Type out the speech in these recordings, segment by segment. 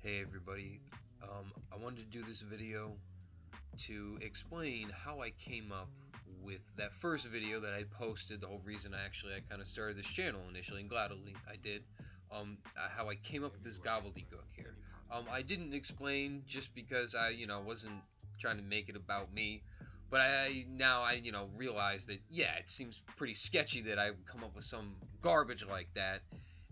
Hey everybody, I wanted to do this video to explain how I came up with that first video that I posted. The whole reason I kind of started this channel initially, and gladly I did. How I came up with this gobbledygook here. I didn't explain just because I wasn't trying to make it about me, but I realize that it seems pretty sketchy that I come up with some garbage like that.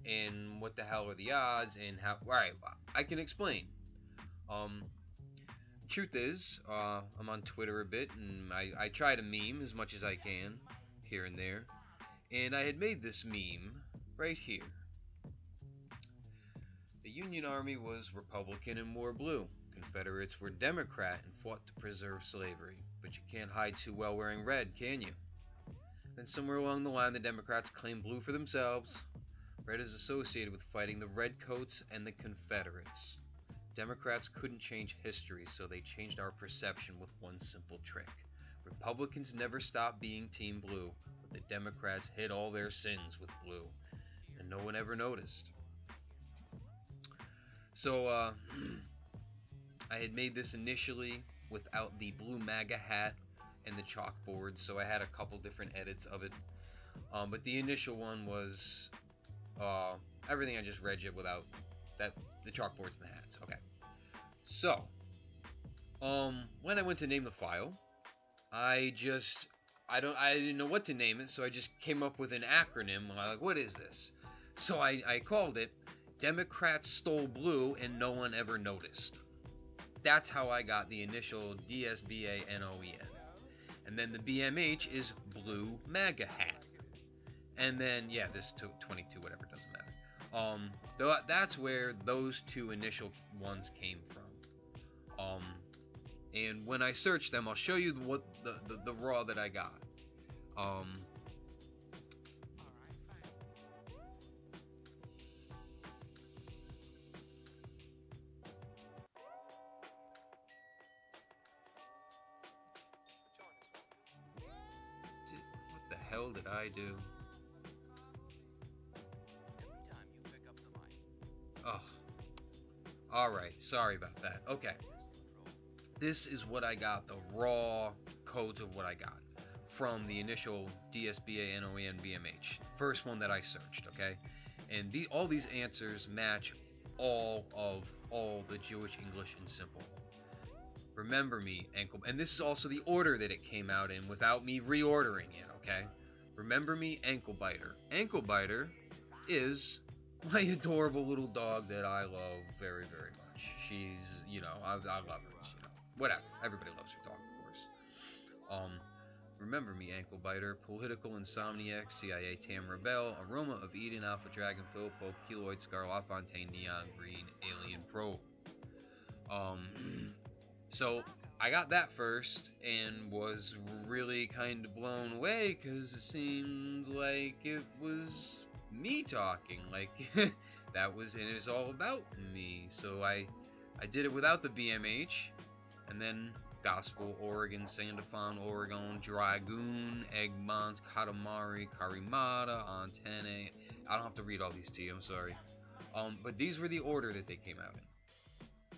And what the hell are the odds, and how? Alright, I can explain. Truth is, I'm on Twitter a bit, and I try to meme as much as I can, here and there. And I had made this meme right here. The Union Army was Republican and wore blue. Confederates were Democrat and fought to preserve slavery. But you can't hide too well wearing red, can you? Then somewhere along the line, the Democrats claimed blue for themselves. Red is associated with fighting the Redcoats and the Confederates. Democrats couldn't change history, so they changed our perception with one simple trick. Republicans never stopped being Team Blue, but the Democrats hid all their sins with blue, and no one ever noticed. So, I had made this initially without the blue MAGA hat and the chalkboard, so I had a couple different edits of it. But the initial one was everything I just read you without the chalkboards and the hats. Okay. So, when I went to name the file, I didn't know what to name it, so I just came up with an acronym. I'm like, what is this? So I called it Democrats Stole Blue and No One Ever Noticed. That's how I got the initial Dsbanoenbmhisyelbts. And then the BMH is Blue MAGA Hat. And then, this 22, whatever, doesn't matter. That's where those two initial ones came from. And when I searched them, I'll show you what the raw that I got. What the hell did I do? Oh, alright, sorry about that. Okay, this is what I got, the raw codes of what I got from the initial Dsbanoenbmh, first one that I searched, okay? And all these answers match all the Jewish English and simple. Remember me, and this is also the order that it came out in without me reordering it, okay? Remember me, ankle biter. Ankle biter is my adorable little dog that I love very, very much. She's, I love her. Whatever. Everybody loves her dog, of course. Remember me, ankle biter. Political insomniac, CIA Tam Rebel, Aroma of Eden, Alpha Dragon, Philpo, Keloid Scar, LaFontaine, Neon Green, Alien Probe. So I got that first and was really kind of blown away because it seemed like it was me talking, like that was, and it was all about me. So I did it without the BMH, and then Gospel, Oregon, Sandafon, Oregon, Dragoon, Egmont, Katamari, Karimata, Antenne. I don't have to read all these to you, I'm sorry. But these were the order that they came out in.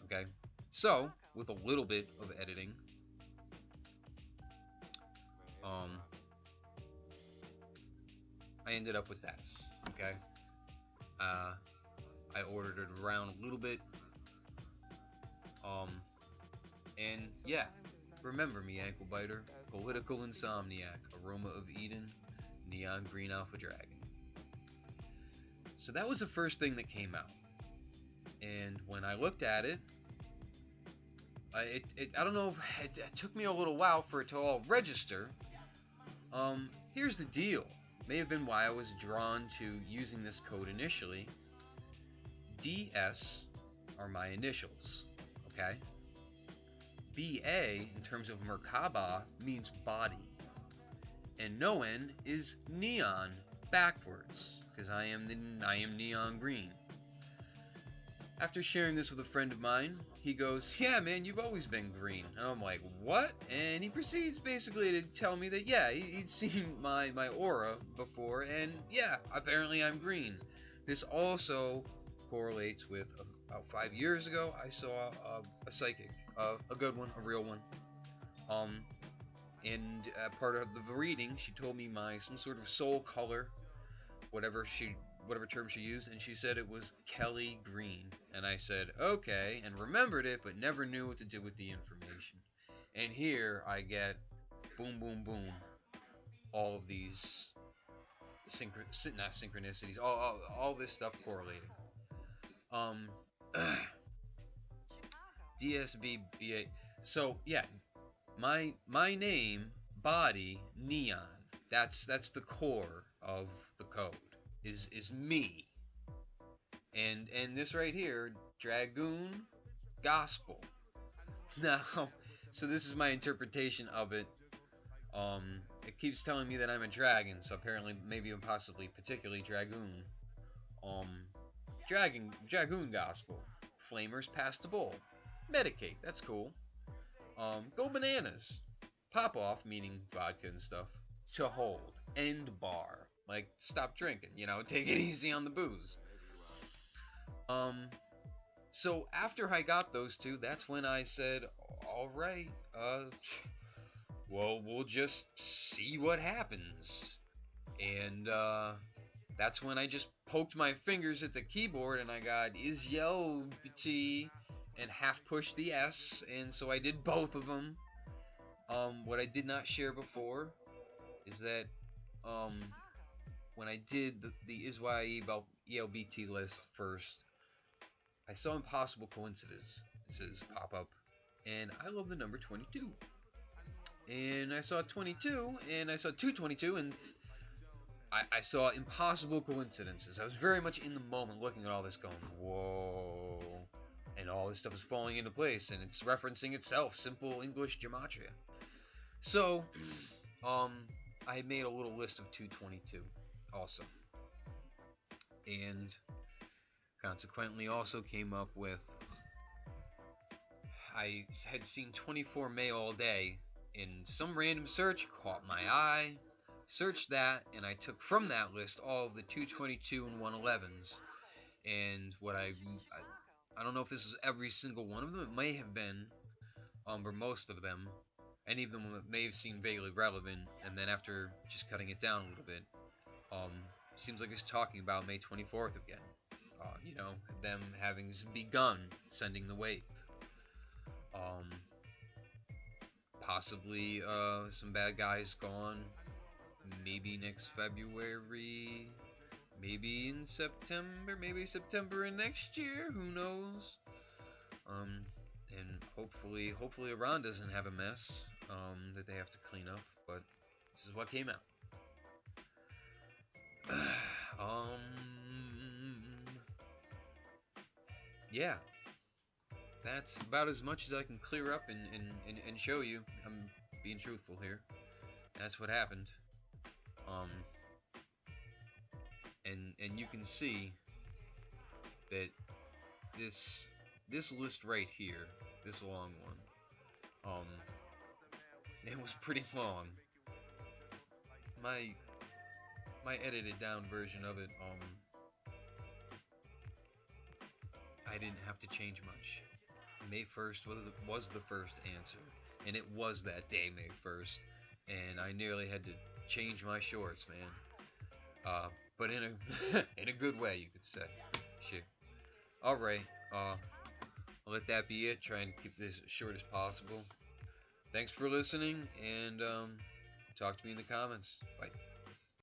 Okay, so with a little bit of editing, I ended up with this, okay? I ordered it around a little bit, and remember me, ankle biter, political insomniac, Aroma of Eden, Neon Green Alpha Dragon. So that was the first thing that came out, and when I looked at it, I don't know, it took me a little while for it to all register. Here's the deal. May have been why I was drawn to using this code initially. DS are my initials, okay? BA, in terms of Merkaba, means body. And Noen is neon, backwards, because I am neon green. After sharing this with a friend of mine, he goes, yeah, man, you've always been green. And I'm like, what? And he proceeds basically to tell me that, he'd seen my aura before, and apparently I'm green. This also correlates with about 5 years ago. I saw a psychic, a good one, a real one. And part of the reading, she told me some sort of soul color, whatever term she used, and she said it was Kelly Green. And I said, okay, and remembered it, but never knew what to do with the information. And here I get, boom, boom, boom, all of these not synchronicities, all this stuff correlating. DSBBA. So yeah, my name, body, neon. That's the core of the code. Is me. And this right here, Dragoon Gospel. Now, so this is my interpretation of it. It keeps telling me that I'm a dragon, so apparently, maybe and possibly, particularly Dragoon. Dragoon Gospel. Flamers pass the bowl. Medicate, that's cool. Go bananas. Pop off, meaning vodka and stuff. To hold. End bar. Like, stop drinking, take it easy on the booze. So after I got those two, that's when I said, alright, well, we'll just see what happens. And, that's when I just poked my fingers at the keyboard and I got Dsbanoenbmhisyelbts and half pushed the S, and so I did both of them. What I did not share before is that, when I did the Dsbanoenbmhisyelbts list first, I saw Impossible Coincidences pop up, and I love the number 22. And I saw 22, and I saw 222, and I saw Impossible Coincidences. I was very much in the moment looking at all this going, whoa, and all this stuff is falling into place, and it's referencing itself, simple English gematria. So, I made a little list of 222 also, and consequently also came up with, I had seen 24 May all day in some random search, caught my eye, searched that, and I took from that list all of the 222 and 111s, and what I don't know if this was every single one of them, it may have been, or most of them, any of them may have seemed vaguely relevant, and then after just cutting it down a little bit, seems like it's talking about May 24th again. Them having begun sending the wave. Possibly some bad guys gone. Maybe next February. Maybe in September. Maybe September in next year. Who knows? And hopefully Iran doesn't have a mess that they have to clean up. But this is what came out. Yeah, that's about as much as I can clear up and show you. I'm being truthful here. That's what happened. And you can see that this list right here, this long one, it was pretty long. My edited down version of it, I didn't have to change much. May 1st was the first answer, and it was that day, May 1st, and I nearly had to change my shorts, man. But in a in a good way, you could say. Shit. All right. I'll let that be it. Try and keep this as short as possible. Thanks for listening, and talk to me in the comments. Bye.